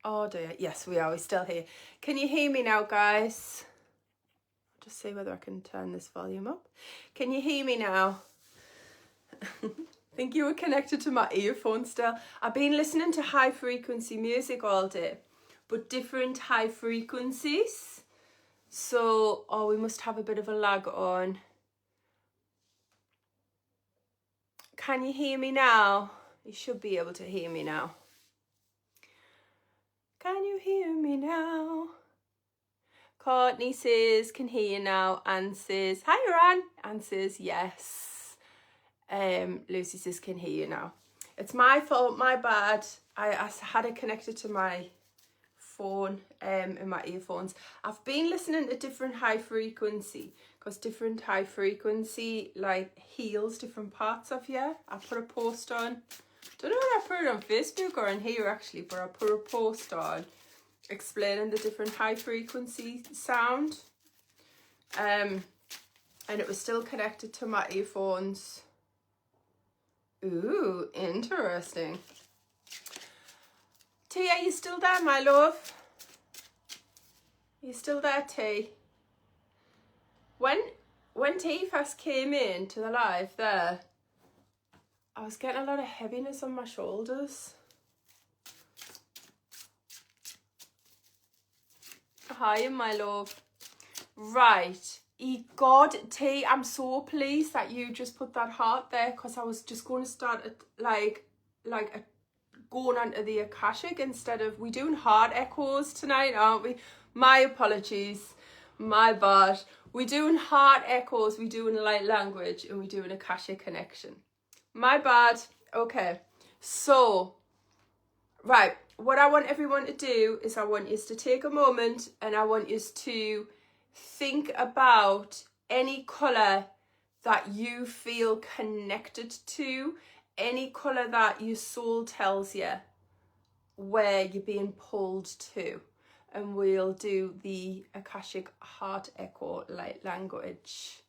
Oh dear, yes we are, we're still here. Can you hear me now, guys? I'll just see whether I can turn this volume up. Can you hear me now? I think you were connected to my earphone still. I've been listening to high frequency music all day, but different high frequencies. So, oh, we must have a bit of a lag on. Can you hear me now? You should be able to hear me now. Can you hear me now? Courtney says, can hear you now. Anne says, hi, Ran. Anne says, yes. Lucy says, can hear you now. It's my fault, my bad. I had it connected to my phone in my earphones. I've been listening to different high frequency because different high frequency like heals different parts of you. I put a post on. Don't know whether I put it on Facebook or in here actually, but I put a post on explaining the different high frequency sound. And it was still connected to my earphones. Ooh, interesting. T, are you still there, my love? Are you still there, T? When T first came in to the live there, I was getting a lot of heaviness on my shoulders. Hi, my love. Right. God, T, I'm so pleased that you just put that heart there, because I was just going to start going on to the Akashic instead of, we doing heart echoes tonight, aren't we? My apologies, my bad. We're doing heart echoes, we're doing light language, and we're doing Akashic connection. My bad. Okay, so, right, what I want everyone to do is I want you to take a moment and I want you to think about any colour that you feel connected to, any colour that your soul tells you where you're being pulled to. And we'll do the Akashic Heart Echo light language.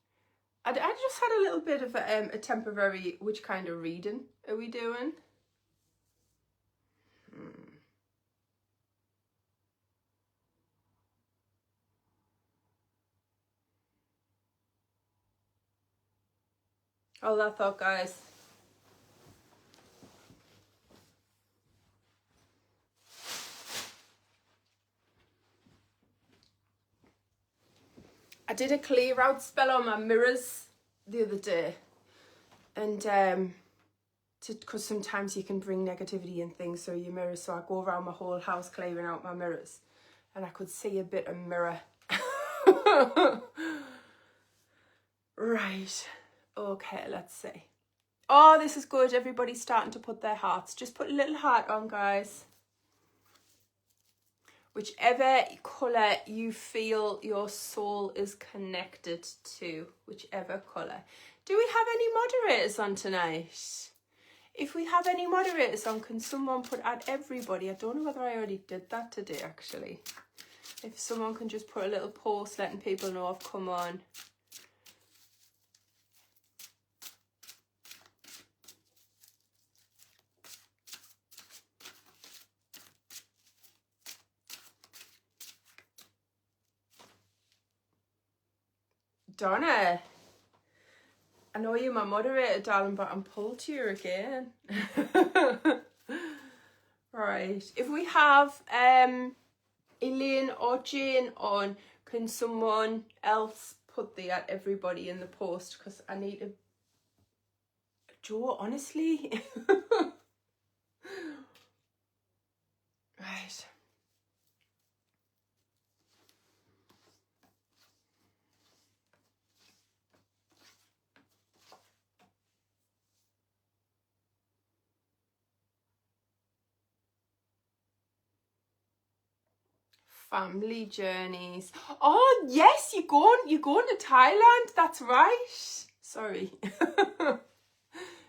I just had a little bit of a temporary, which kind of reading are we doing? All that thought, guys. I did a clear out spell on my mirrors the other day, and because sometimes you can bring negativity and things through your mirrors, so I go around my whole house clearing out my mirrors, and I could see a bit of mirror. Right, okay, let's see. Oh, this is good. Everybody's starting to put their hearts. Just put a little heart on, guys. Whichever colour you feel your soul is connected to, whichever colour. Do we have any moderators on tonight? If we have any moderators on, can someone put add everybody? I don't know whether I already did that today, actually. If someone can just put a little post letting people know I've come on. Donna, I know you're my moderator, darling, but I'm pulled to you again. Right. If we have Elaine or Jane on, can someone else put the at everybody in the post? Because I need to... Joe, honestly. Right. Family journeys. Oh yes, you're going to Thailand. That's right. Sorry.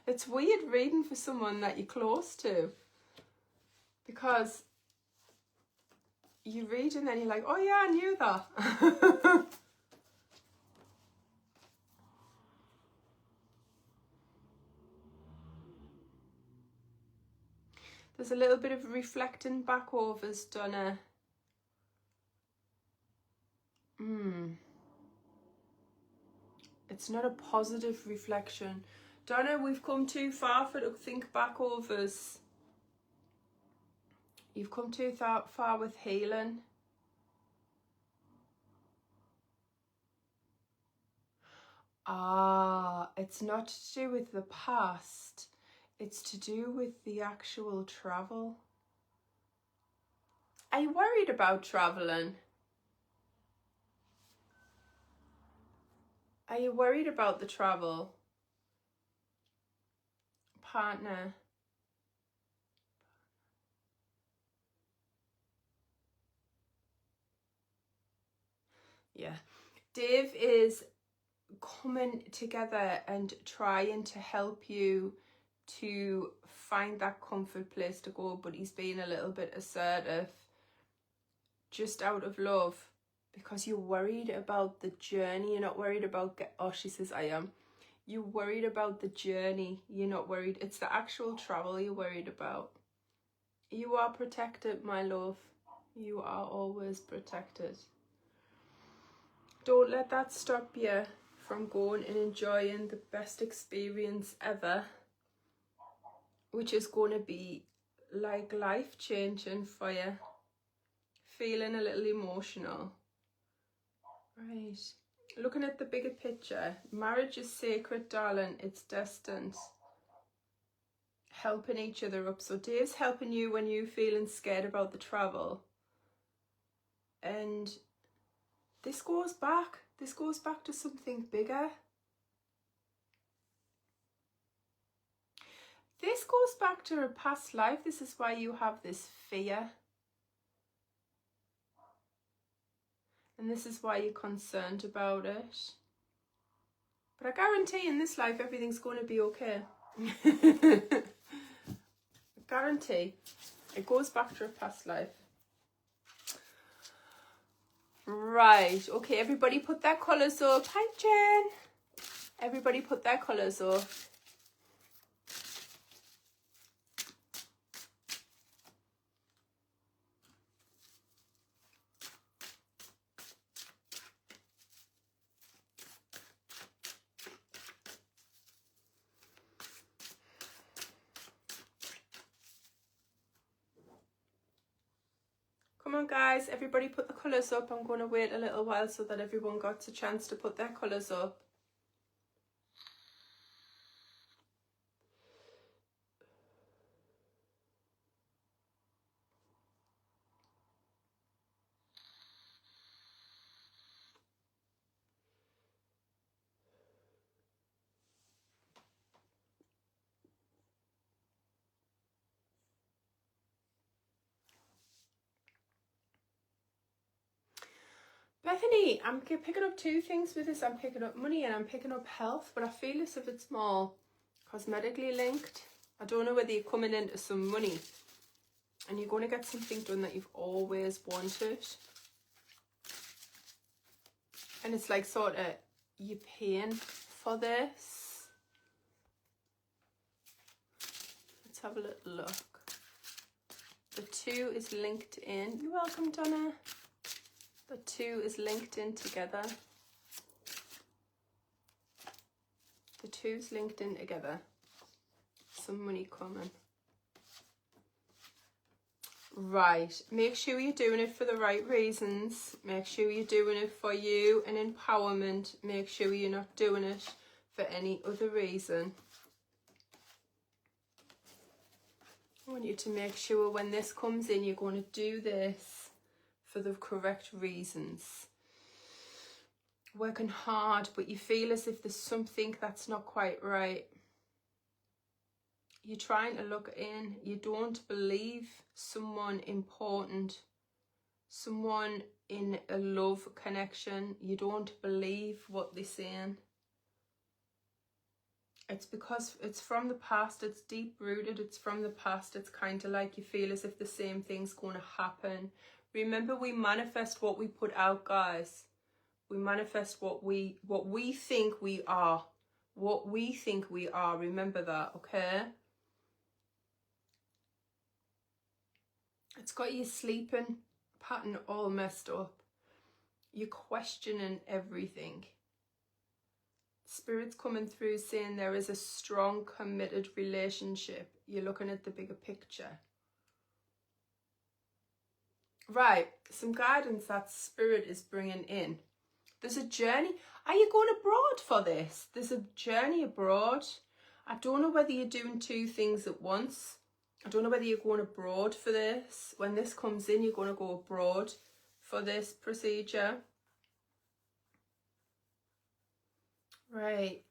It's weird reading for someone that you're close to, because you read and then you're like, oh yeah, I knew that. There's a little bit of reflecting back overs, Donna. It's not a positive reflection. Donna, we've come too far for to think back overs. You've come too far with healing. It's not to do with the past. It's to do with the actual travel. Are you worried about traveling? Are you worried about the travel? Partner. Yeah. Dave is coming together and trying to help you to find that comfort place to go, but he's being a little bit assertive just out of love because you're worried about the journey. You're not worried about she says I am. You're worried about the journey. You're not worried. It's the actual travel you're worried about. You are protected, my love. You are always protected. Don't let that stop you from going and enjoying the best experience ever, which is going to be like life-changing for you. Feeling a little emotional. Right. Looking at the bigger picture, marriage is sacred, darling. It's destined. Helping each other up. So Dave's helping you when you're feeling scared about the travel. And this goes back to something bigger. This goes back to a past life. This is why you have this fear. And this is why you're concerned about it. But I guarantee in this life everything's going to be okay. I guarantee. It goes back to a past life. Right, okay, everybody put their colours up. Hi, Jen. Everybody put their colours up. Come on, guys, everybody put the colours up. I'm going to wait a little while so that everyone got a chance to put their colours up. Bethany, I'm picking up two things with this. I'm picking up money and I'm picking up health, but I feel as if it's more cosmetically linked. I don't know whether you're coming into some money and you're going to get something done that you've always wanted. And it's like sort of you're paying for this. Let's have a little look. The two is linked in. You're welcome, Donna. The two is linked in together. The two's linked in together. Some money coming. Right. Make sure you're doing it for the right reasons. Make sure you're doing it for you and empowerment. Make sure you're not doing it for any other reason. I want you to make sure when this comes in, you're going to do this for the correct reasons. Working hard, but you feel as if there's something that's not quite right. You're trying to look in. You don't believe someone important, someone in a love connection. You don't believe what they're saying. It's because it's from the past. It's deep rooted. It's from the past. It's kind of like you feel as if the same thing's going to happen. Remember, we manifest what we put out, guys. We manifest what we think we are. What we think we are. Remember that, okay? It's got your sleeping pattern all messed up. You're questioning everything. Spirit's coming through saying there is a strong, committed relationship. You're looking at the bigger picture. Right, some guidance that Spirit is bringing in. There's a journey. Are you going abroad for this? There's a journey abroad. I don't know whether you're doing two things at once. I don't know whether you're going abroad for this. When this comes in, you're going to go abroad for this procedure. Right.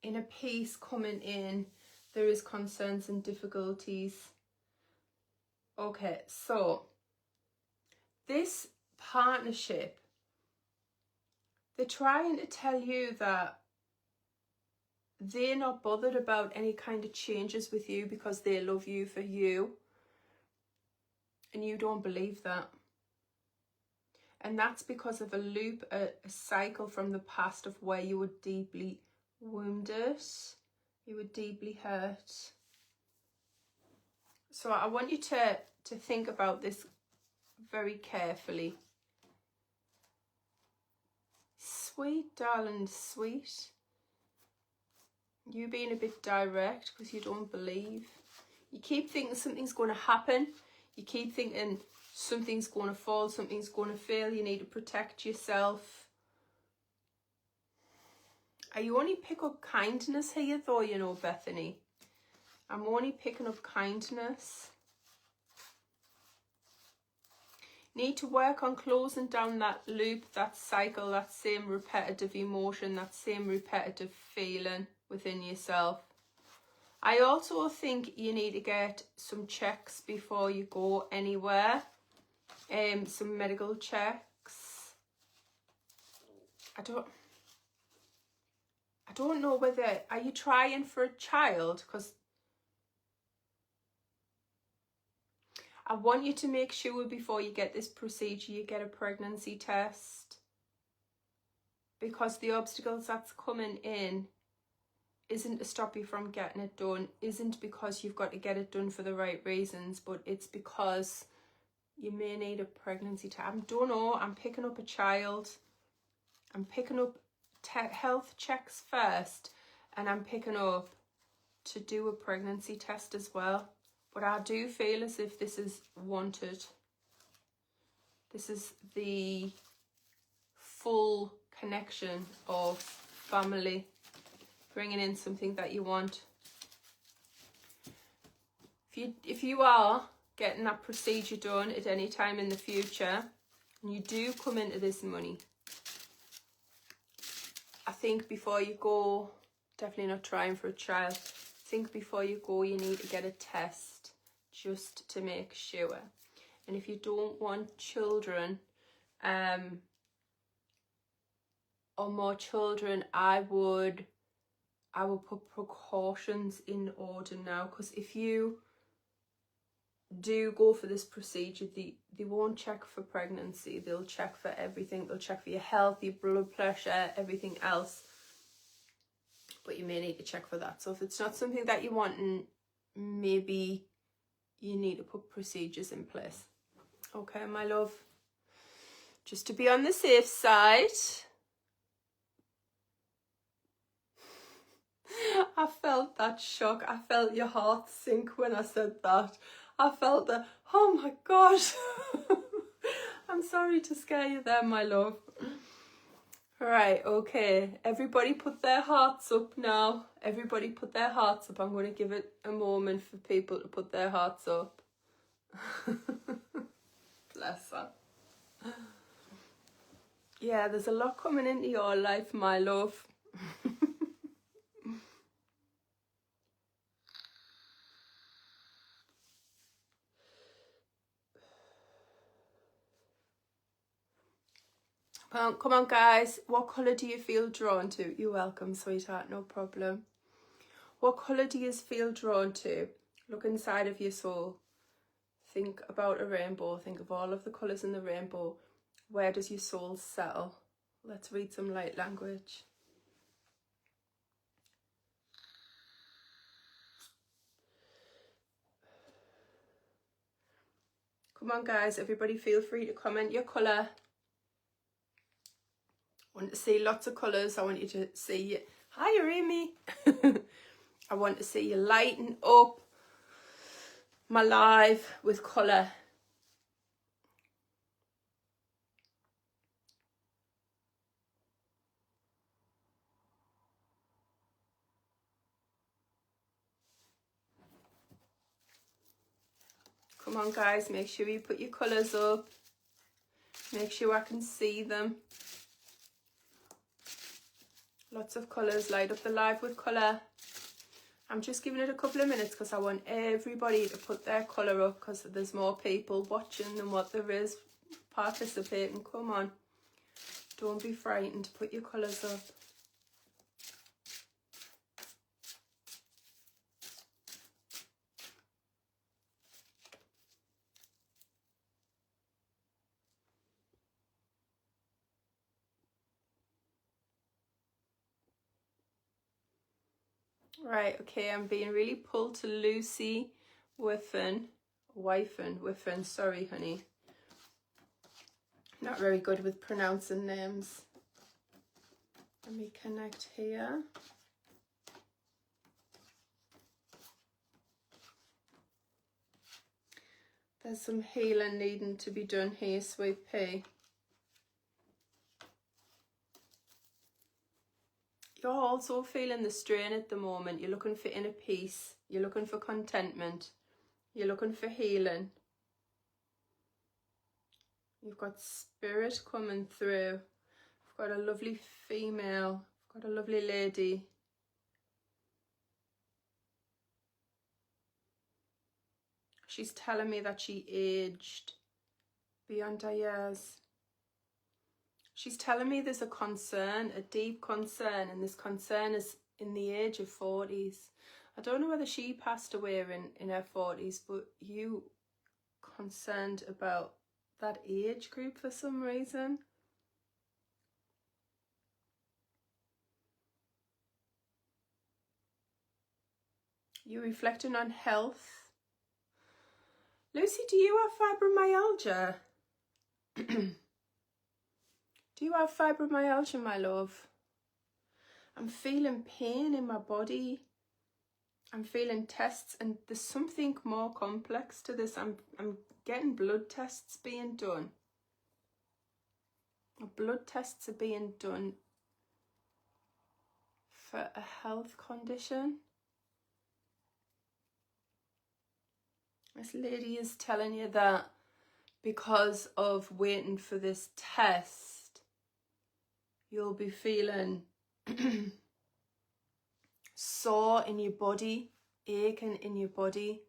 Inner peace coming in. There is concerns and difficulties. Okay, so this partnership, they're trying to tell you that they're not bothered about any kind of changes with you because they love you for you. And you don't believe that. And that's because of a loop, a cycle from the past of where you were deeply wounded. You were deeply hurt. So I want you to think about this very carefully. Sweet, darling, sweet. You being a bit direct because you don't believe. You keep thinking something's going to happen. You keep thinking something's going to fall, something's going to fail. You need to protect yourself. You only pick up kindness here though, you know, Bethany. I'm only picking up kindness. Need to work on closing down that loop, that cycle, that same repetitive emotion, that same repetitive feeling within yourself. I also think you need to get some checks before you go anywhere. Some medical checks. I don't know whether, are you trying for a child? Because I want you to make sure before you get this procedure, you get a pregnancy test. Because the obstacles that's coming in isn't to stop you from getting it done, isn't because you've got to get it done for the right reasons, but it's because you may need a pregnancy test. I don't know, I'm picking up a child. I'm picking up health checks first, and I'm picking up to do a pregnancy test as well. But I do feel as if this is wanted. This is the full connection of family, bringing in something that you want. If you are getting that procedure done at any time in the future, and you do come into this money, I think before you go, definitely not trying for a child, I think before you go you need to get a test just to make sure. And if you don't want children, or more children, I would put precautions in order now, because if you do go for this procedure, they won't check for pregnancy, they'll check for everything. They'll check for your health, your blood pressure, everything else, but you may need to check for that. So if it's not something that you want, and maybe you need to put procedures in place. Okay, my love, just to be on the safe side. I felt that shock. I felt your heart sink when I said that. I felt the, oh my God. I'm sorry to scare you there, my love. Right, okay. Everybody put their hearts up now. Everybody put their hearts up. I'm going to give it a moment for people to put their hearts up. Bless her. Yeah, there's a lot coming into your life, my love. Come on, guys. What colour do you feel drawn to? You're welcome, sweetheart. No problem. What colour do you feel drawn to? Look inside of your soul. Think about a rainbow. Think of all of the colours in the rainbow. Where does your soul settle? Let's read some light language. Come on, guys. Everybody feel free to comment your colour. I want to see lots of colours. I want you to see... Hi, Amy. I want to see you lighten up my live with colour. Come on, guys. Make sure you put your colours up. Make sure I can see them. Lots of colours. Light up the live with colour. I'm just giving it a couple of minutes because I want everybody to put their colour up because there's more people watching than what there is participating. Come on. Don't be frightened. Put your colours up. Right, okay, I'm being really pulled to Lucy Wiffen, sorry honey. Not very good with pronouncing names. Let me connect here. There's some healing needing to be done here, sweet pea. You're also feeling the strain at the moment. You're looking for inner peace. You're looking for contentment. You're looking for healing. You've got spirit coming through. I've got a lovely female. I've got a lovely lady. She's telling me that she aged beyond her years. She's telling me there's a concern, a deep concern, and this concern is in the age of 40s. I don't know whether she passed away in her 40s, but you concerned about that age group for some reason. You're reflecting on health. Lucy, do you have fibromyalgia? Do you have fibromyalgia, my love? I'm feeling pain in my body. I'm feeling tests, and there's something more complex to this. I'm getting blood tests being done. Blood tests are being done for a health condition. This lady is telling you that because of waiting for this test, you'll be feeling sore in your body, aching in your body.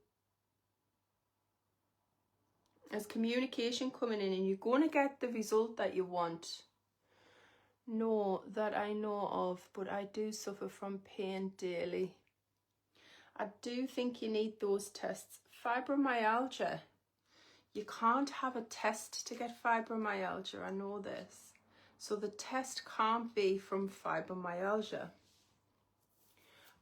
There's communication coming in and you're going to get the result that you want. No, that I know of, but I do suffer from pain daily. I do think you need those tests. Fibromyalgia. You can't have a test to get fibromyalgia, I know this. So the test can't be from fibromyalgia.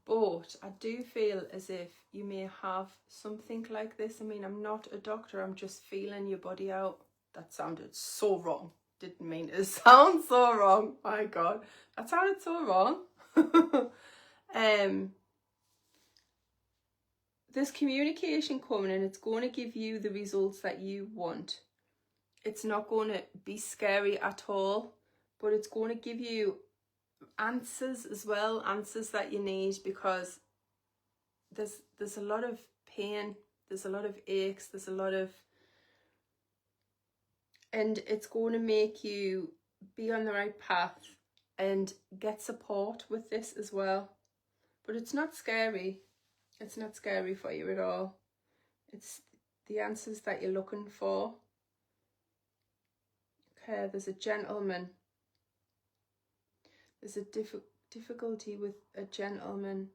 But I do feel as if you may have something like this. I mean, I'm not a doctor, I'm just feeling your body out. That sounded so wrong. Didn't mean to sound so wrong. My God, that sounded so wrong. There's communication coming and it's going to give you the results that you want. It's not going to be scary at all, but it's going to give you answers as well, answers that you need, because there's a lot of pain, there's a lot of aches, there's a lot of, and it's going to make you be on the right path and get support with this as well. But it's not scary. It's not scary for you at all. It's the answers that you're looking for. Okay, there's a gentleman. There's a difficulty with a gentleman.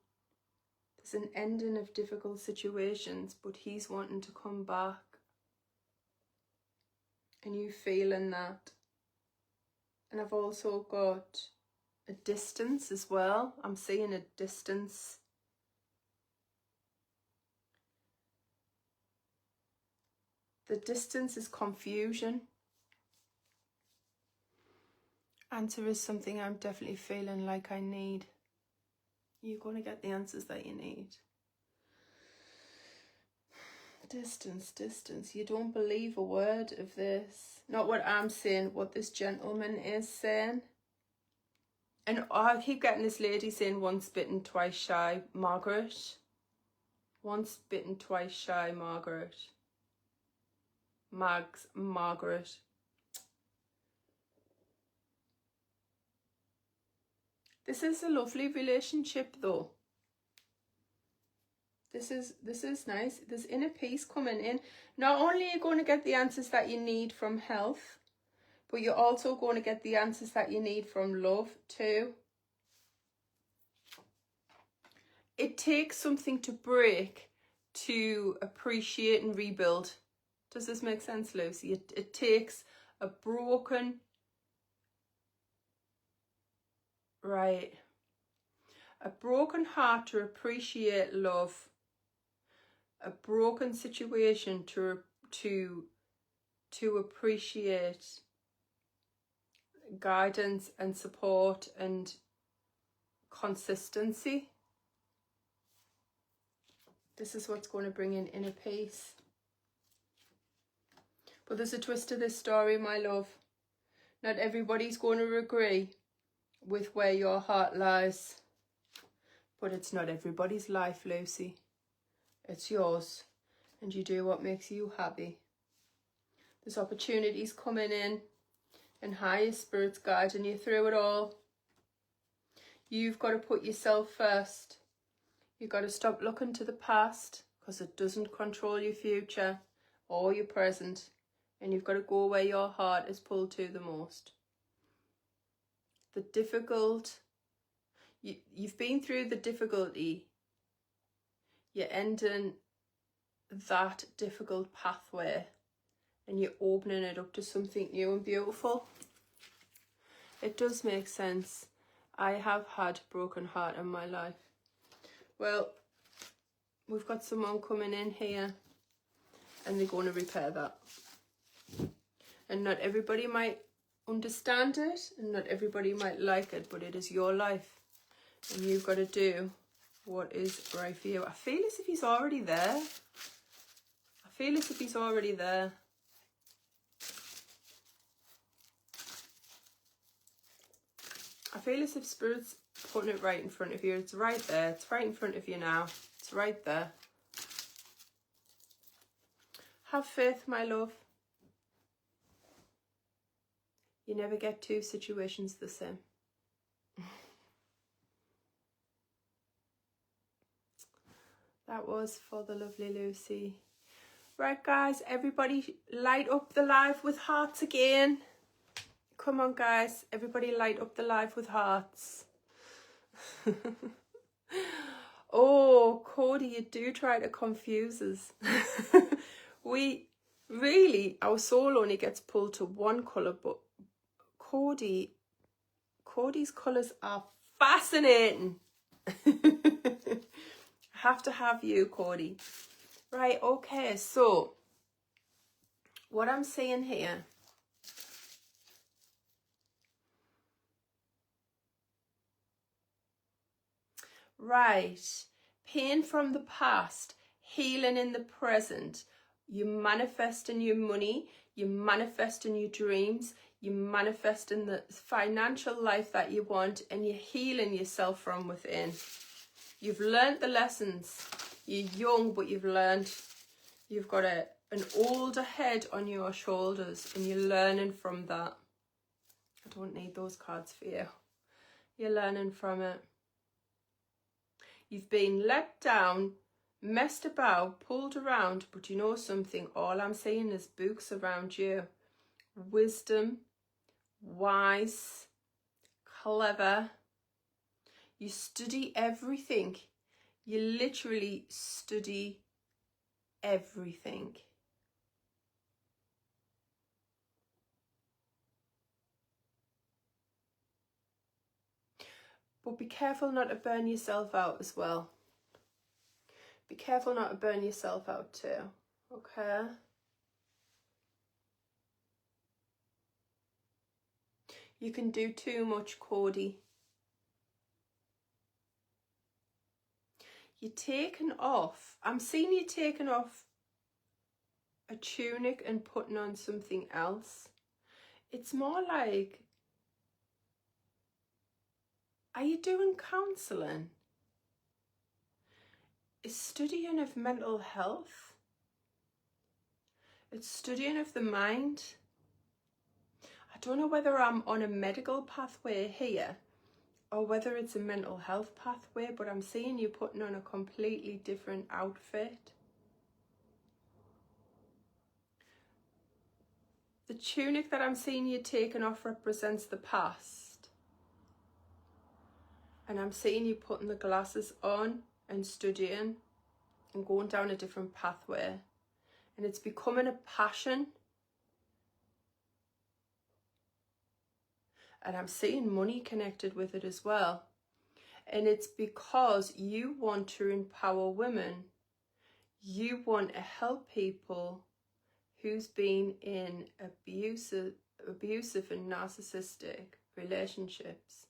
There's an ending of difficult situations, but he's wanting to come back. And you feeling that. And I've also got a distance as well. I'm seeing a distance. The distance is confusion. Answer is something I'm definitely feeling like I need. You're going to get the answers that you need. Distance, distance. You don't believe a word of this. Not what I'm saying, what this gentleman is saying. And I keep getting this lady saying once bitten, twice shy, Margaret. Once bitten, twice shy, Margaret. Margaret. This is a lovely relationship though. This is nice. There's inner peace coming in. Not only are you going to get the answers that you need from health, but you're also going to get the answers that you need from love too. It takes something to break to appreciate and rebuild. Does this make sense, Lucy? It takes a broken... Right. A broken heart to appreciate love. A broken situation to appreciate guidance and support and consistency. This is what's going to bring in inner peace. But there's a twist to this story, my love. Not everybody's going to agree with where your heart lies. But it's not everybody's life, Lucy. It's yours. And you do what makes you happy. There's opportunities coming in. And higher spirits guiding you through it all. You've got to put yourself first. You've got to stop looking to the past. Because it doesn't control your future. Or your present. And you've got to go where your heart is pulled to the most. The difficult... You've been through the difficulty. You're ending that difficult pathway and you're opening it up to something new and beautiful. It does make sense. I have had a broken heart in my life. Well, we've got someone coming in here and they're going to repair that. And not everybody might understand it and not everybody might like it, but it is your life. And you've got to do what is right for you. I feel as if he's already there. I feel as if he's already there. I feel as if Spirit's putting it right in front of you. It's right there. It's right in front of you now. It's right there. Have faith, my love. You never get two situations the same. That was for the lovely Lucy. Right, guys, everybody light up the live with hearts again. Come on, guys. Everybody light up the live with hearts. Oh, Cody, you do try to confuse us. Our soul only gets pulled to one colour, but Cody's colours are fascinating. Have to have you, Cody. Right, okay, so what I'm saying here, right, pain from the past, healing in the present. You manifest in your money, you manifest in your dreams, you manifest in the financial life that you want, and you're healing yourself from within. You've learned the lessons. You're young, but you've learned. You've got an older head on your shoulders, and you're learning from that. I don't need those cards for you. You're learning from it. You've been let down, messed about, pulled around, but you know something? All I'm saying is books around you. Wisdom, wise, clever. You study everything. You literally study everything. But be careful not to burn yourself out as well. Be careful not to burn yourself out too, okay? You can do too much, Cody. You're taking off. I'm seeing you taking off a tunic and putting on something else. It's more like, are you doing counselling? It's studying of mental health. It's studying of the mind. I don't know whether I'm on a medical pathway here or whether it's a mental health pathway, but I'm seeing you putting on a completely different outfit. The tunic that I'm seeing you taking off represents the past. And I'm seeing you putting the glasses on and studying and going down a different pathway. And it's becoming a passion. And I'm seeing money connected with it as well. And it's because you want to empower women. You want to help people who's been in abusive and narcissistic relationships.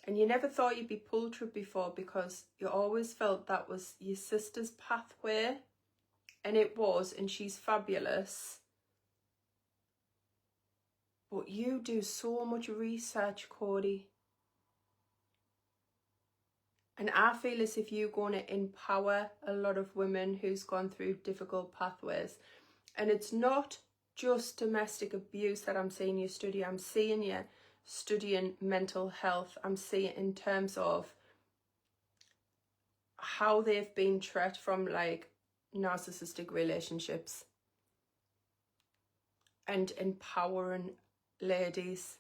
And you never thought you'd be pulled through before because you always felt that was your sister's pathway. And it was, and she's fabulous. But you do so much research, Cody. And I feel as if you're going to empower a lot of women who's gone through difficult pathways. And it's not just domestic abuse that I'm seeing you study. I'm seeing you studying mental health. I'm seeing in terms of how they've been treated from like narcissistic relationships. And empowering ladies.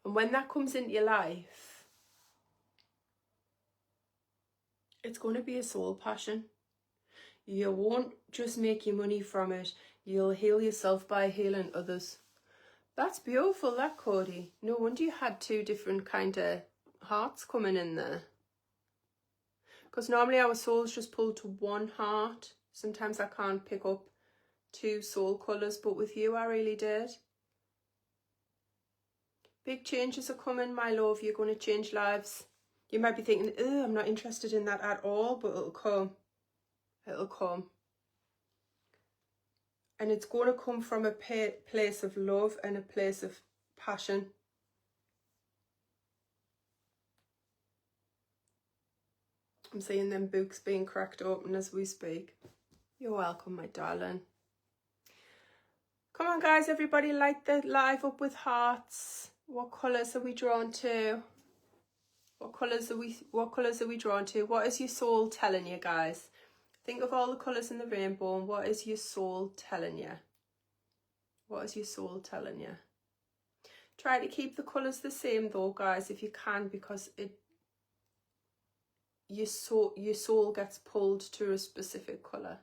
And when that comes into your life, it's going to be a soul passion. You won't just make your money from it. You'll heal yourself by healing others. That's beautiful, that, Cody. No wonder you had two different kind of hearts coming in there. Because normally our souls just pull to one heart. Sometimes I can't pick up two soul colours, but with you I really did. Big changes are coming, my love. You're going to change lives. You might be thinking, oh, I'm not interested in that at all, but it'll come. It'll come. And it's going to come from a place of love and a place of passion. I'm seeing them books being cracked open as we speak. You're welcome, my darling. Come on, guys. Everybody light the live up with hearts. What colours are we drawn to? What colours are we drawn to? What is your soul telling you, guys? Think of all the colours in the rainbow and what is your soul telling you? What is your soul telling you? Try to keep the colours the same though, guys, if you can, because your soul gets pulled to a specific colour.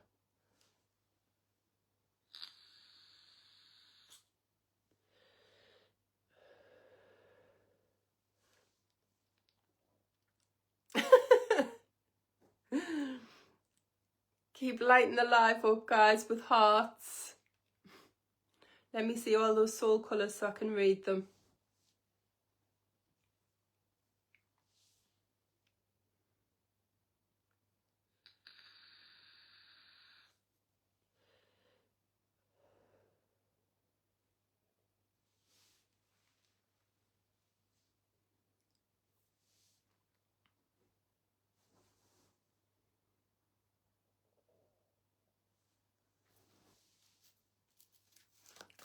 Keep lighting the live up, guys, with hearts. Let me see all those soul colours so I can read them.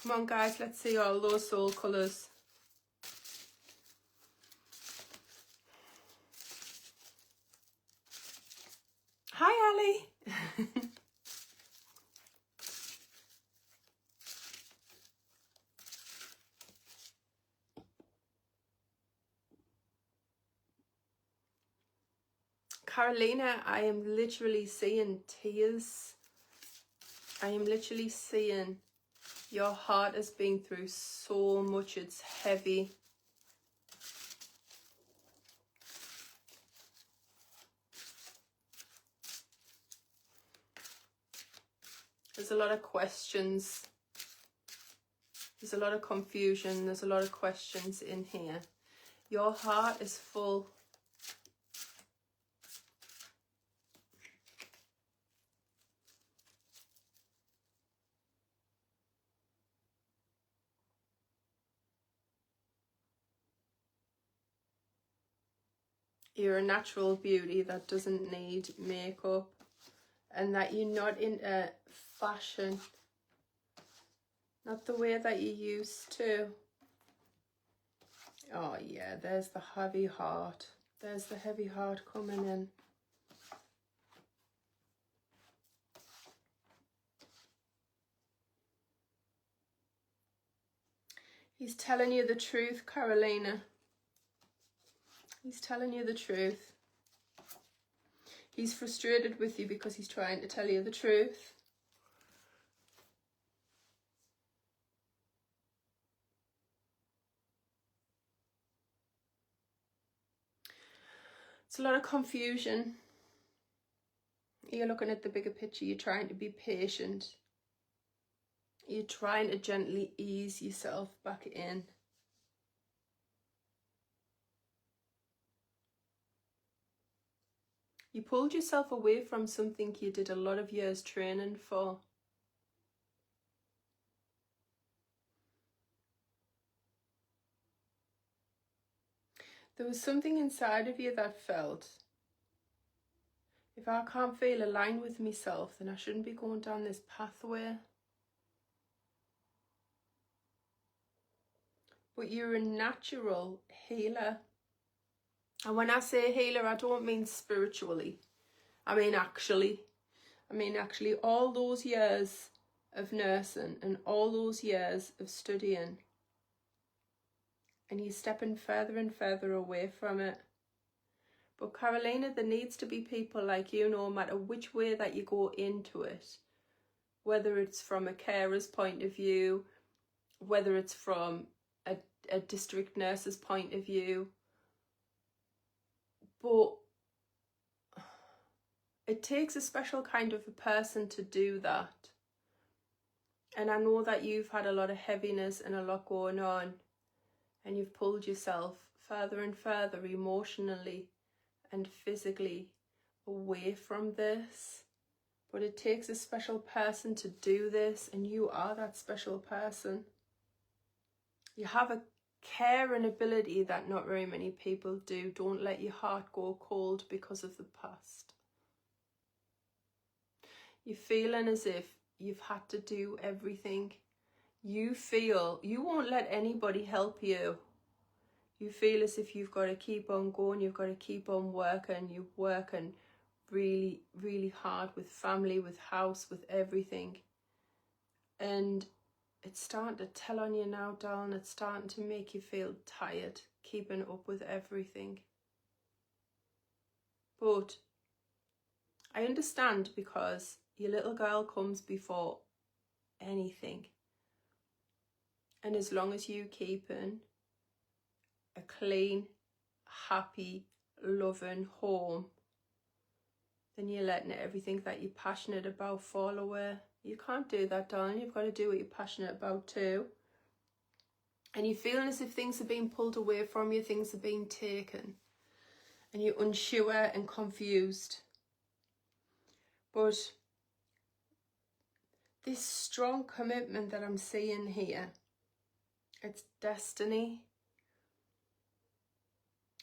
Come on, guys, let's see all those soul colours. Hi, Ali. Carolina, I am literally seeing tears. I am literally seeing your heart has been through so much. It's heavy. There's a lot of questions. There's a lot of confusion. There's a lot of questions in here. Your heart is full. You're a natural beauty that doesn't need makeup, and that you're not into fashion, not the way that you used to. Oh yeah, there's the heavy heart. There's the heavy heart coming in. He's telling you the truth, Carolina. He's telling you the truth. He's frustrated with you because he's trying to tell you the truth. It's a lot of confusion. You're looking at the bigger picture. You're trying to be patient. You're trying to gently ease yourself back in. You pulled yourself away from something you did a lot of years training for. There was something inside of you that felt, if I can't feel aligned with myself, then I shouldn't be going down this pathway. But you're a natural healer. And when I say healer, I don't mean spiritually. I mean actually all those years of nursing and all those years of studying, and you're stepping further and further away from it. But Carolina, there needs to be people like you, no matter which way that you go into it, whether it's from a carer's point of view, whether it's from a district nurse's point of view. But it takes a special kind of a person to do that. And I know that you've had a lot of heaviness and a lot going on, and you've pulled yourself further and further emotionally and physically away from this. But it takes a special person to do this, and you are that special person. You have a care and ability that not very many people do. Don't let your heart go cold because of the past. You're feeling as if you've had to do everything. You feel you won't let anybody help you. You feel as if you've got to keep on going, you've got to keep on working. You're working really, really hard with family, with house, with everything. And it's starting to tell on you now, darling. It's starting to make you feel tired, keeping up with everything. But I understand, because your little girl comes before anything. And as long as you keeping a clean, happy, loving home, then you're letting everything that you're passionate about fall away. You can't do that, darling. You've got to do what you're passionate about too. And you're feeling as if things are being pulled away from you, things are being taken, and you're unsure and confused. But this strong commitment that I'm seeing here, it's destiny.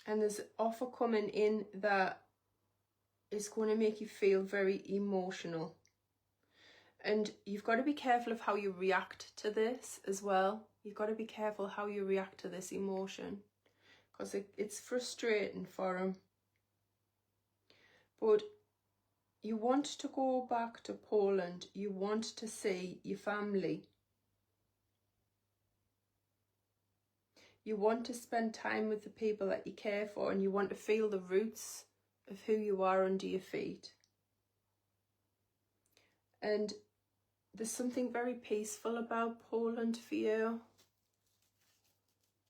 And there's an offer coming in that is going to make you feel very emotional. And you've got to be careful of how you react to this as well. You've got to be careful how you react to this emotion, because it's frustrating for him. But you want to go back to Poland. You want to see your family. You want to spend time with the people that you care for, and you want to feel the roots of who you are under your feet. And there's something very peaceful about Poland for you.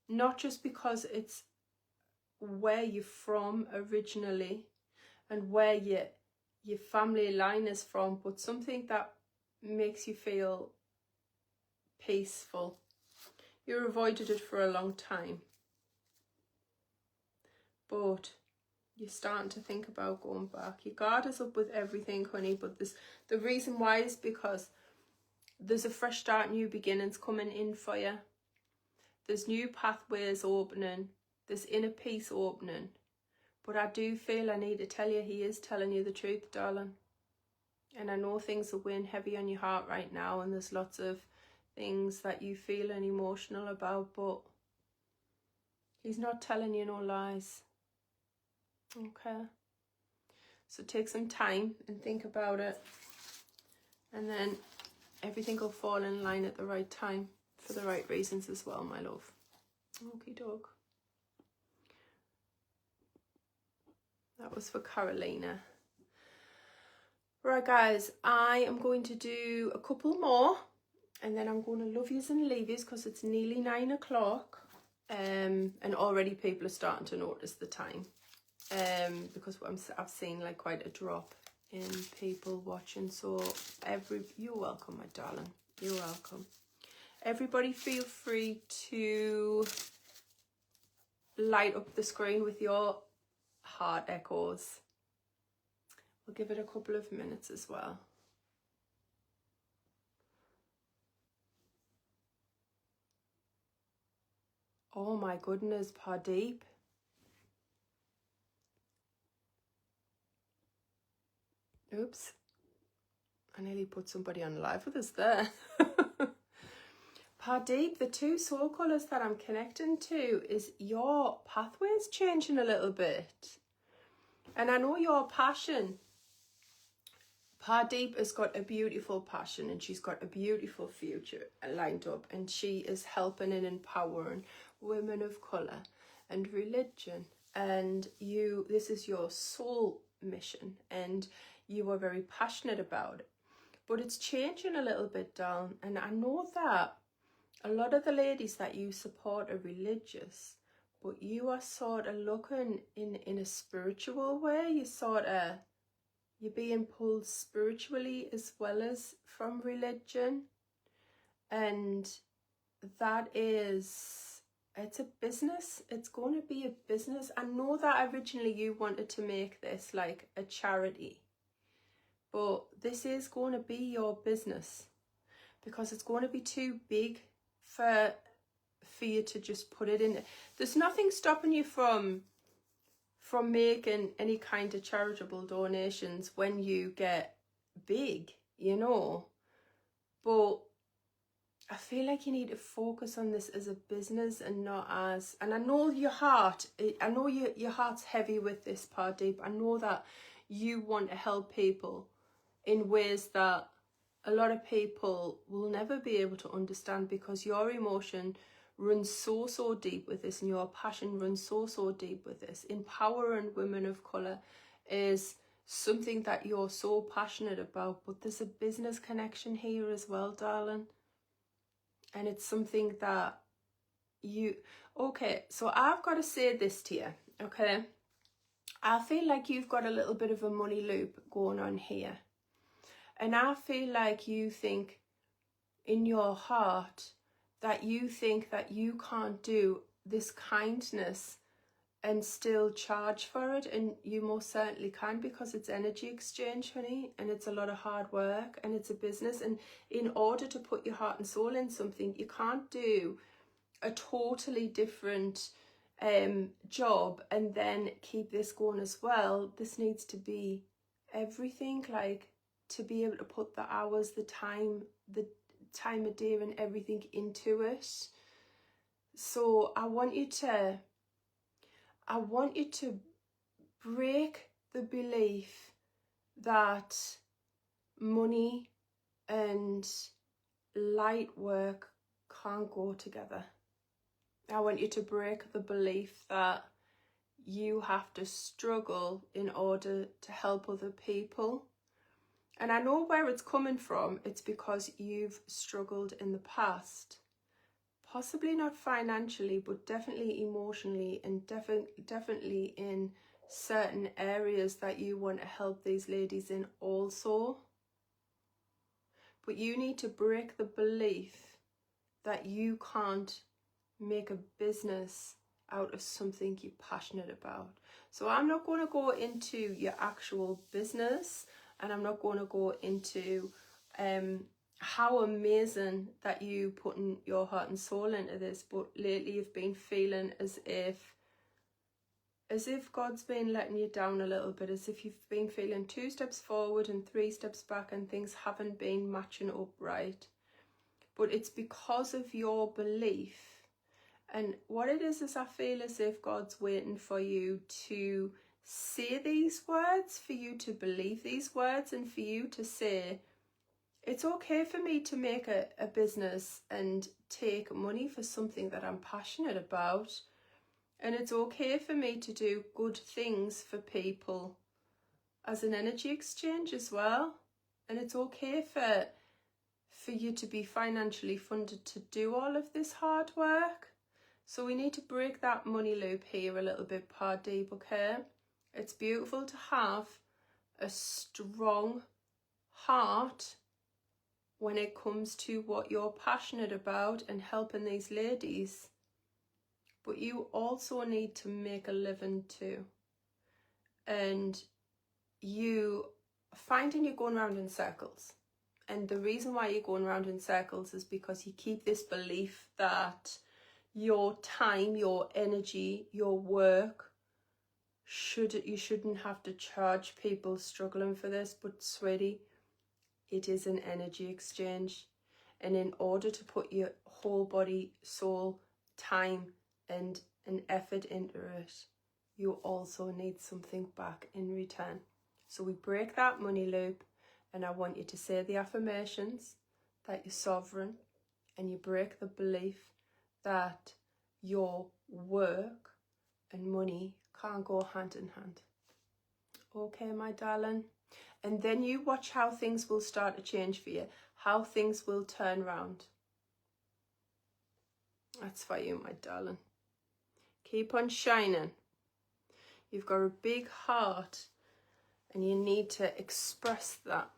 Not just because it's where you're from originally and where your family line is from, but something that makes you feel peaceful. You avoided it for a long time. But you're starting to think about going back. Your guard is up with everything, honey, but the reason why is because there's a fresh start, new beginnings coming in for you. There's new pathways opening. There's inner peace opening. But I do feel I need to tell you, he is telling you the truth, darling. And I know things are weighing heavy on your heart right now, and there's lots of things that you feel and emotional about, but he's not telling you no lies. Okay, so take some time and think about it, and then everything will fall in line at the right time for the right reasons as well, my love. Okie doke. That was for Carolina. Right, guys, I am going to do a couple more, and then I'm going to love yous and leave yous because it's nearly 9 o'clock, and already people are starting to notice the time. Because I've seen like quite a drop in people watching. So you're welcome, my darling. You're welcome. Everybody feel free to light up the screen with your heart echoes. We'll give it a couple of minutes as well. Oh my goodness, Pardeep. Oops, I nearly put somebody on live with us there. Pardeep, the two soul colours that I'm connecting to is your pathways changing a little bit. And I know your passion. Pardeep has got a beautiful passion, and she's got a beautiful future lined up, and she is helping and empowering women of colour and religion. And this is your soul mission, and you are very passionate about it. But it's changing a little bit, darling. And I know that a lot of the ladies that you support are religious, but you are sort of looking in a spiritual way. You're being pulled spiritually as well as from religion. And that is, it's a business. It's going to be a business. I know that originally you wanted to make this like a charity, but this is going to be your business because it's going to be too big for you to just put it in. There's nothing stopping you from making any kind of charitable donations when you get big, you know. But I feel like you need to focus on this as a business and not as, and I know your heart's heavy with this, Pardeep. I know that you want to help people in ways that a lot of people will never be able to understand, because your emotion runs so deep with this, and your passion runs so deep with this. Empowering women of colour is something that you're so passionate about, but there's a business connection here as well, darling. And it's something that okay, so I've got to say this to you, okay? I feel like you've got a little bit of a money loop going on here. And I feel like you think in your heart that you think that you can't do this kindness and still charge for it. And you most certainly can, because it's energy exchange, honey. And it's a lot of hard work, and it's a business. And in order to put your heart and soul in something, you can't do a totally different job and then keep this going as well. This needs to be everything, like to be able to put the hours, the time of day and everything into it. So I want you to break the belief that money and light work can't go together. I want you to break the belief that you have to struggle in order to help other people. And I know where it's coming from. It's because you've struggled in the past. Possibly not financially, but definitely emotionally, and definitely in certain areas that you want to help these ladies in also. But you need to break the belief that you can't make a business out of something you're passionate about. So I'm not going to go into your actual business, and I'm not going to go into how amazing that you putting your heart and soul into this, but lately you've been feeling as if God's been letting you down a little bit, as if you've been feeling 2 steps forward and 3 steps back, and things haven't been matching up right. But it's because of your belief. And what it is I feel as if God's waiting for you to say these words, for you to believe these words, and for you to say, it's okay for me to make a business and take money for something that I'm passionate about. And it's okay for me to do good things for people as an energy exchange as well. And it's okay for you to be financially funded to do all of this hard work. So we need to break that money loop here a little bit, Pardeep, okay? It's beautiful to have a strong heart when it comes to what you're passionate about and helping these ladies. But you also need to make a living too. And you finding you're going around in circles. And the reason why you're going around in circles is because you keep this belief that your time, your energy, your work, you shouldn't have to charge people struggling for this. But sweetie, it is an energy exchange. And in order to put your whole body, soul, time and an effort into it, you also need something back in return. So we break that money loop, and I want you to say the affirmations that you're sovereign, and you break the belief that your work and money can't go hand in hand. Okay, my darling? And then you watch how things will start to change for you, how things will turn around. That's for you, my darling. Keep on shining. You've got a big heart, and you need to express that.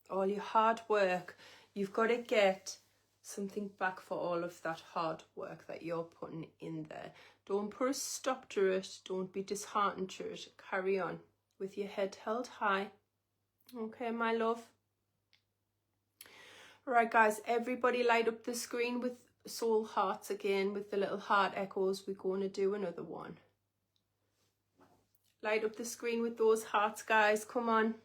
All your hard work, you've got to get something back for all of that hard work that you're putting in there. Don't put a stop to it. Don't be disheartened to it. Carry on with your head held high. Okay, my love? Right, guys, everybody light up the screen with soul hearts again, with the little heart echoes. We're going to do another one. Light up the screen with those hearts, guys. Come on.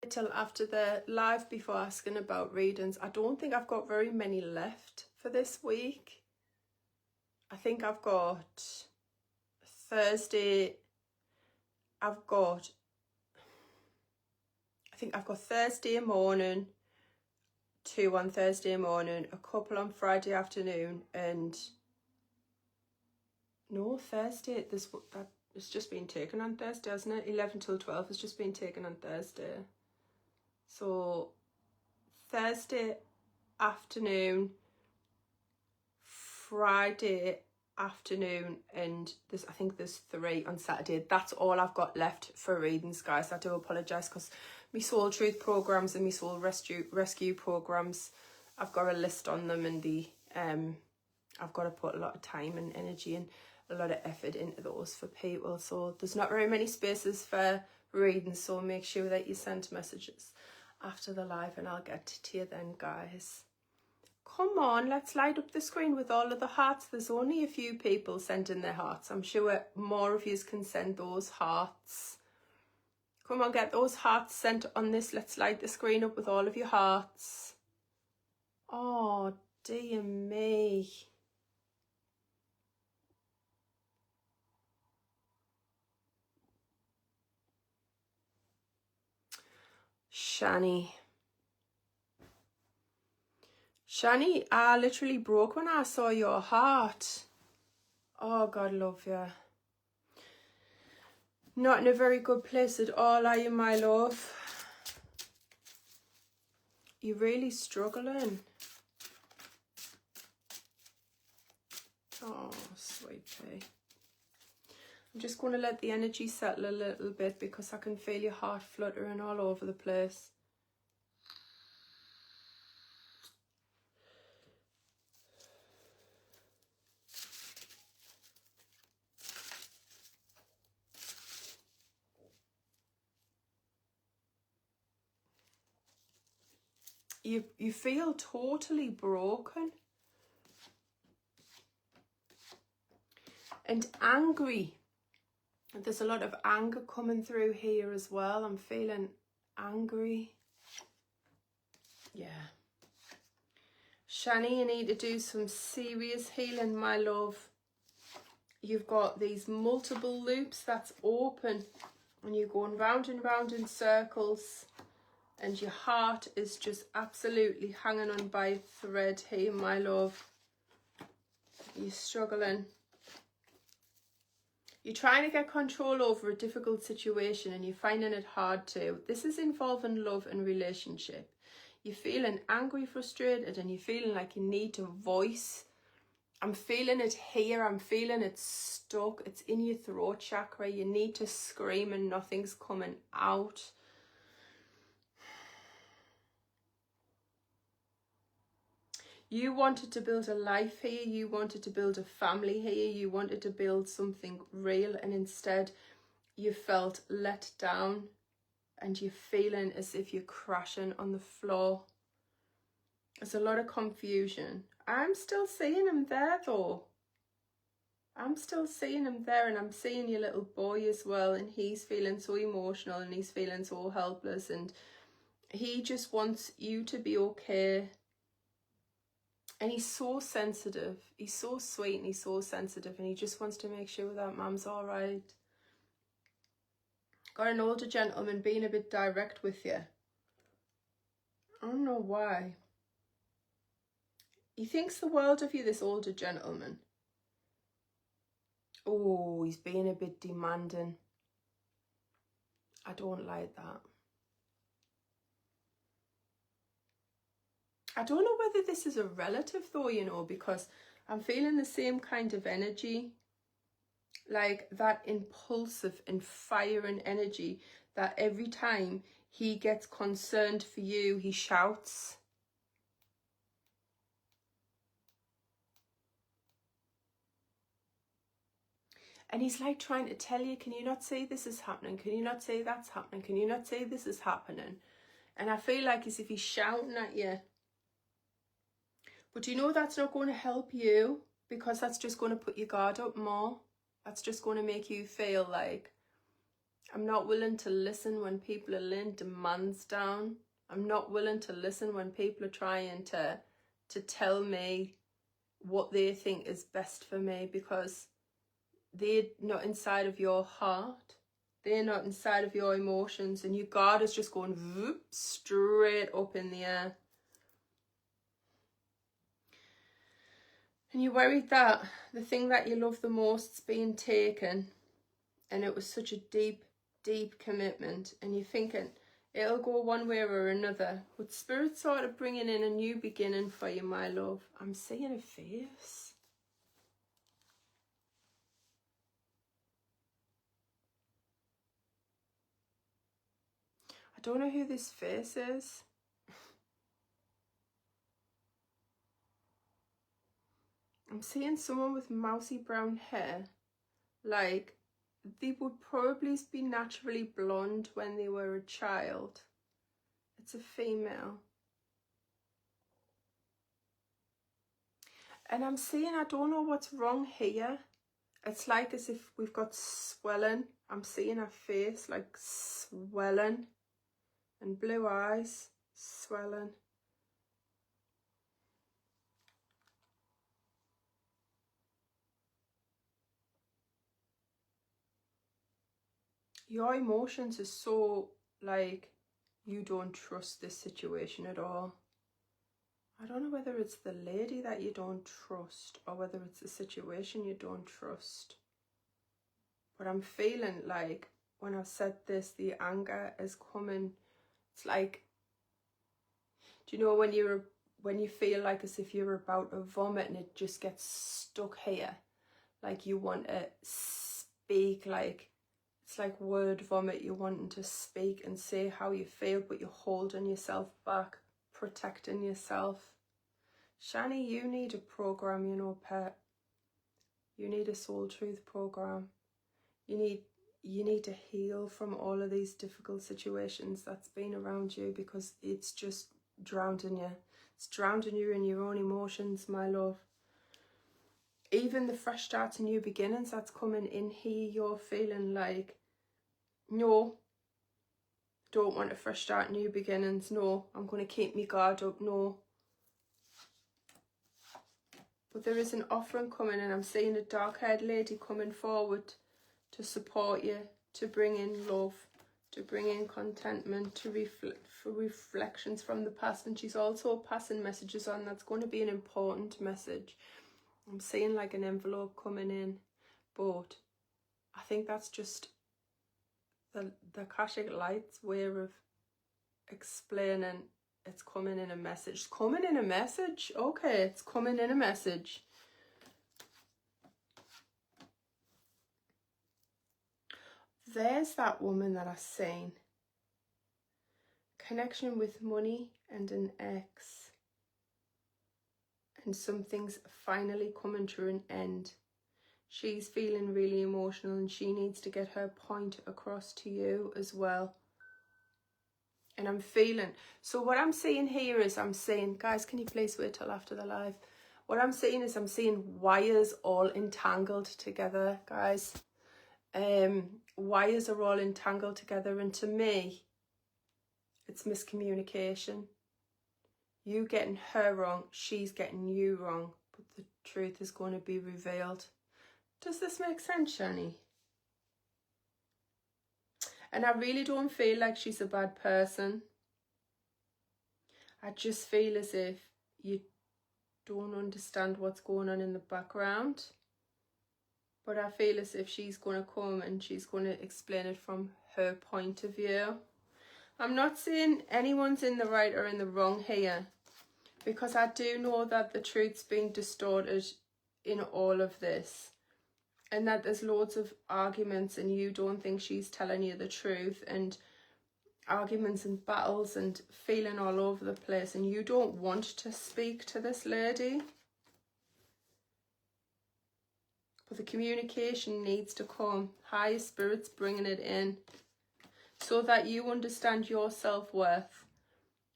Till after the live before asking about readings. I don't think I've got very many left for this week. I think I've got Thursday. I think I've got Thursday morning, 2 on Thursday morning, a couple on Friday afternoon, and no, Thursday, that it's just been taken on Thursday, hasn't it? 11 till 12 has just been taken on Thursday. So Thursday afternoon, Friday afternoon, and I think there's 3 on Saturday. That's all I've got left for readings, guys. I do apologise, because my Soul Truth programs and my Soul Rescue programs, I've got a list on them, and I've got to put a lot of time and energy and a lot of effort into those for people. So there's not very many spaces for readings, so make sure that you send messages after the live, and I'll get to you then, guys. Come on, let's light up the screen with all of the hearts. There's only a few people sending their hearts. I'm sure more of you can send those hearts. Come on, get those hearts sent on this. Let's light the screen up with all of your hearts. Oh, dear me. Shani, I literally broke when I saw your heart. Oh, God love you. Not in a very good place at all, are you, my love? You're really struggling. Oh, sweet pea. I'm just going to let the energy settle a little bit, because I can feel your heart fluttering all over the place. you feel totally broken. And angry. There's a lot of anger coming through here as well. I'm feeling angry. Yeah. Shani, you need to do some serious healing, my love. You've got these multiple loops that's open and you're going round and round in circles and your heart is just absolutely hanging on by a thread here, my love. You're struggling. You're trying to get control over a difficult situation and you're finding it hard to. This is involving love and relationship. You're feeling angry, frustrated, and you're feeling like you need to voice. I'm feeling it here. I'm feeling it stuck. It's in your throat chakra. You need to scream and nothing's coming out. You wanted to build a life here. You wanted to build a family here. You wanted to build something real, and instead you felt let down and you're feeling as if you're crashing on the floor. There's a lot of confusion. I'm still seeing him there though. I'm still seeing him there, and I'm seeing your little boy as well, and he's feeling so emotional and he's feeling so helpless, and he just wants you to be okay. And he's so sensitive. He's so sweet and he's so sensitive, and he just wants to make sure that Mum's all right. Got an older gentleman being a bit direct with you. I don't know why. He thinks the world of you, this older gentleman. Oh, he's being a bit demanding. I don't like that. I don't know whether this is a relative though, you know, because I'm feeling the same kind of energy. Like that impulsive and firing energy that every time he gets concerned for you, he shouts. And he's like trying to tell you, can you not say this is happening? Can you not say that's happening? Can you not say this is happening? And I feel like as if he's shouting at you. But you know that's not going to help you, because that's just going to put your guard up more. That's just going to make you feel like, I'm not willing to listen when people are laying demands down. I'm not willing to listen when people are trying to tell me what they think is best for me, because they're not inside of your heart. They're not inside of your emotions, and your guard is just going whoop, straight up in the air. And you're worried that the thing that you love the most is being taken, and it was such a deep, deep commitment, and you're thinking it'll go one way or another. But Spirit's sort of bringing in a new beginning for you, my love. I'm seeing a face. I don't know who this face is. I'm seeing someone with mousy brown hair. Like, they would probably be naturally blonde when they were a child. It's a female. And I'm seeing, I don't know what's wrong here. It's like as if we've got swelling. I'm seeing her face like swelling. And blue eyes, swelling. Your emotions are so like, you don't trust this situation at all. I don't know whether it's the lady that you don't trust or whether it's the situation you don't trust. But I'm feeling like when I've said this, the anger is coming. It's like, do you know when you feel like as if you're about to vomit and it just gets stuck here? Like you want to speak, like it's like word vomit. You're wanting to speak and say how you feel, but you're holding yourself back, protecting yourself. Shani, you need a program, you know, pet. You need a soul truth program. You need to heal from all of these difficult situations that's been around you, because it's just drowning you. It's drowning you in your own emotions, my love. Even the fresh starts and new beginnings that's coming in here, you're feeling like, no, don't want a fresh start, new beginnings. No, I'm going to keep my guard up. No. But there is an offering coming, and I'm seeing a dark-haired lady coming forward to support you, to bring in love, to bring in contentment, to for reflections from the past. And she's also passing messages on. That's going to be an important message. I'm seeing like an envelope coming in, but I think that's just the Akashic Light's way of explaining it's coming in a message. It's coming in a message. Okay, it's coming in a message. There's that woman that I've seen. Connection with money and an ex. And something's finally coming to an end. She's feeling really emotional and she needs to get her point across to you as well. And I'm feeling, so what I'm seeing here is I'm seeing, guys, can you please wait till after the live? What I'm seeing is I'm seeing wires all entangled together, guys. Wires are all entangled together, and to me, it's miscommunication. You getting her wrong, she's getting you wrong, but the truth is going to be revealed. Does this make sense, Shani? And I really don't feel like she's a bad person. I just feel as if you don't understand what's going on in the background. But I feel as if she's going to come and she's going to explain it from her point of view. I'm not saying anyone's in the right or in the wrong here, because I do know that the truth's being distorted in all of this. And that there's loads of arguments and you don't think she's telling you the truth, and arguments and battles and feeling all over the place, and you don't want to speak to this lady. But the communication needs to come. Higher Spirit's bringing it in so that you understand your self-worth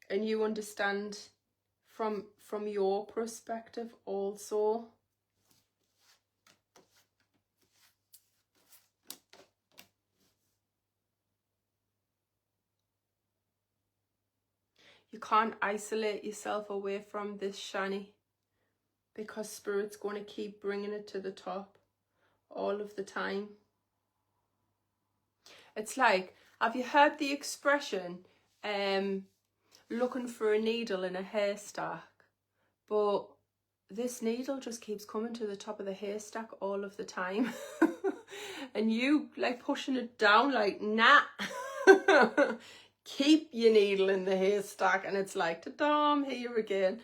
and you understand from your perspective also. You can't isolate yourself away from this, Shani, because Spirit's going to keep bringing it to the top all of the time. It's like, have you heard the expression, looking for a needle in a haystack? But this needle just keeps coming to the top of the haystack all of the time. And you like pushing it down like, nah. Keep your needle in the haystack, and it's like, ta-da, I'm here again.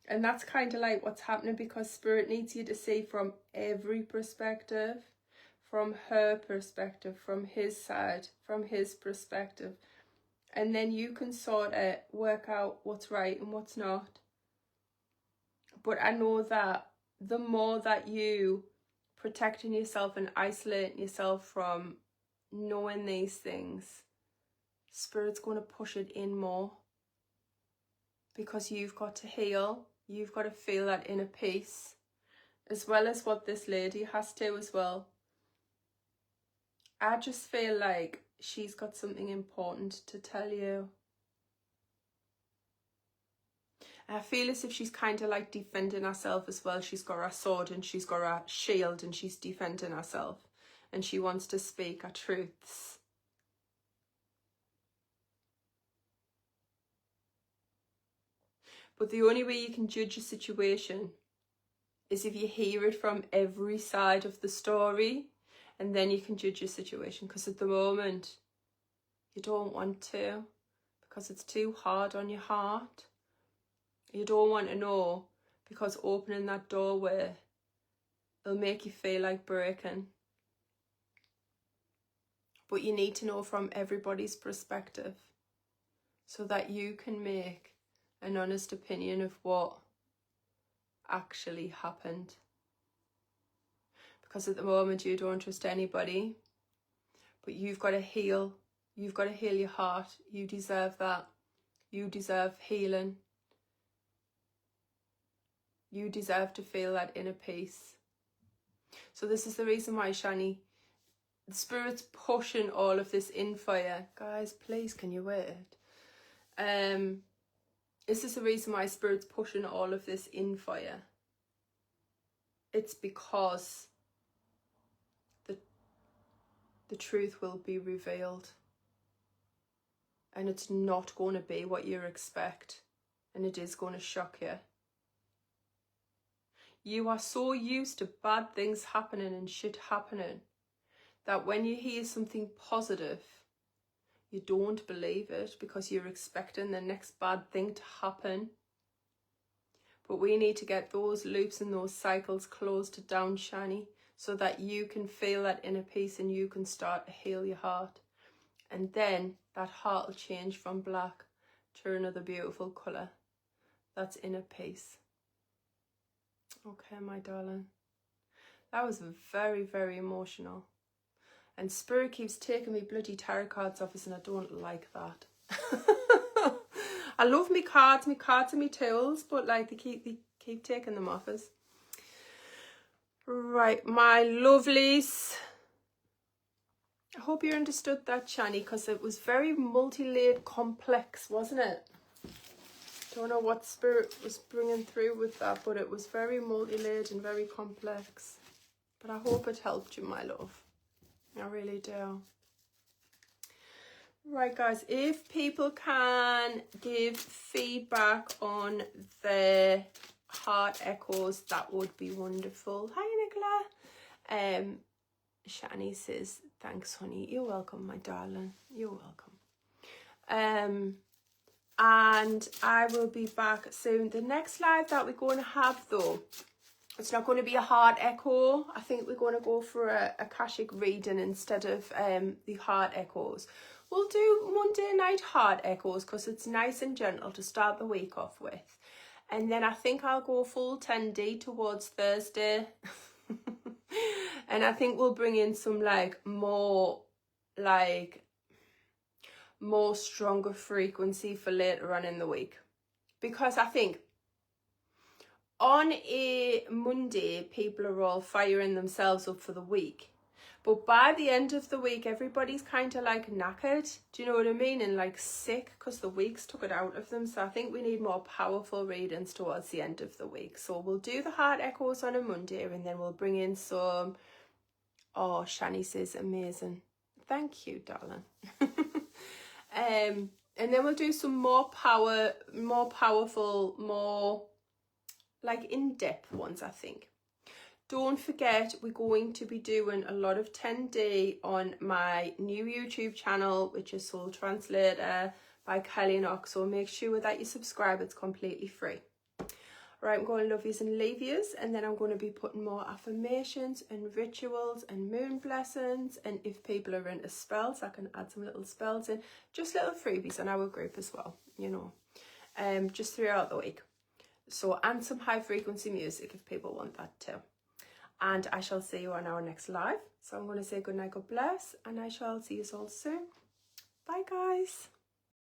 And that's kind of like what's happening, because Spirit needs you to see from every perspective, from her perspective, from his side, from his perspective. And then you can sort of work out what's right and what's not. But I know that the more that you protecting yourself and isolating yourself from knowing these things, Spirit's going to push it in more, because you've got to heal. You've got to feel that inner peace, as well as what this lady has to as well. I just feel like she's got something important to tell you. I feel as if she's kind of like defending herself as well. She's got her sword and she's got her shield and she's defending herself. And she wants to speak her truths. But the only way you can judge a situation is if you hear it from every side of the story, and then you can judge your situation. Because at the moment, you don't want to, because it's too hard on your heart. You don't want to know, because opening that doorway, it'll make you feel like breaking. But you need to know from everybody's perspective, so that you can make an honest opinion of what actually happened. Because at the moment you don't trust anybody, but you've got to heal. You've got to heal your heart. You deserve that. You deserve healing. You deserve to feel that inner peace. So this is the reason why, Shani, the Spirit's pushing all of this in for you. Guys, please, can you wait? This is the reason why Spirit's pushing all of this in for you. It's because the truth will be revealed. And it's not going to be what you expect. And it is going to shock you. You are so used to bad things happening and shit happening that when you hear something positive, you don't believe it because you're expecting the next bad thing to happen. But we need to get those loops and those cycles closed down, Shani, so that you can feel that inner peace and you can start to heal your heart. And then that heart will change from black to another beautiful colour. That's inner peace. Okay, my darling. That was very, very emotional. And Spirit keeps taking me bloody tarot cards off us and I don't like that. I love me cards and me tools, but like they keep taking them off us. Right, my lovelies. I hope you understood that, Shani, because it was very multi-layered complex, wasn't it? Don't know what Spirit was bringing through with that, but it was very multi-layered and very complex. But I hope it helped you, my love. I really do. Right, guys, if people can give feedback on the heart echoes, that would be wonderful. Hi, Nicola. Shani says, thanks, honey. You're welcome, my darling. You're welcome. And I will be back soon. The next live that we're going to have, though, it's not going to be a heart echo. I think we're going to go for a Akashic reading instead of the heart echoes. We'll do Monday night heart echoes because it's nice and gentle to start the week off with. And then I think I'll go full 10D towards Thursday. And I think we'll bring in some more stronger frequency for later on in the week. Because I think on a Monday, people are all firing themselves up for the week. But by the end of the week, everybody's kind of like knackered. Do you know what I mean? And like sick because the weeks took it out of them. So I think we need more powerful readings towards the end of the week. So we'll do the heart echoes on a Monday and then we'll bring in some... Oh, Shani says amazing. Thank you, darling. And then we'll do some more powerful, more like in-depth ones, I think. Don't forget, we're going to be doing a lot of 10D on my new YouTube channel, which is Soul Translator by Kelly Knox. So make sure that you subscribe. It's completely free. Right, I'm going to love yous and leave yous, and then I'm going to be putting more affirmations and rituals and moon blessings. And if people are into spells, I can add some little spells in. Just little freebies on our group as well, you know, just throughout the week. So, and some high frequency music if people want that too. And I shall see you on our next live. So I'm going to say good night, God bless, and I shall see you all soon. Bye, guys.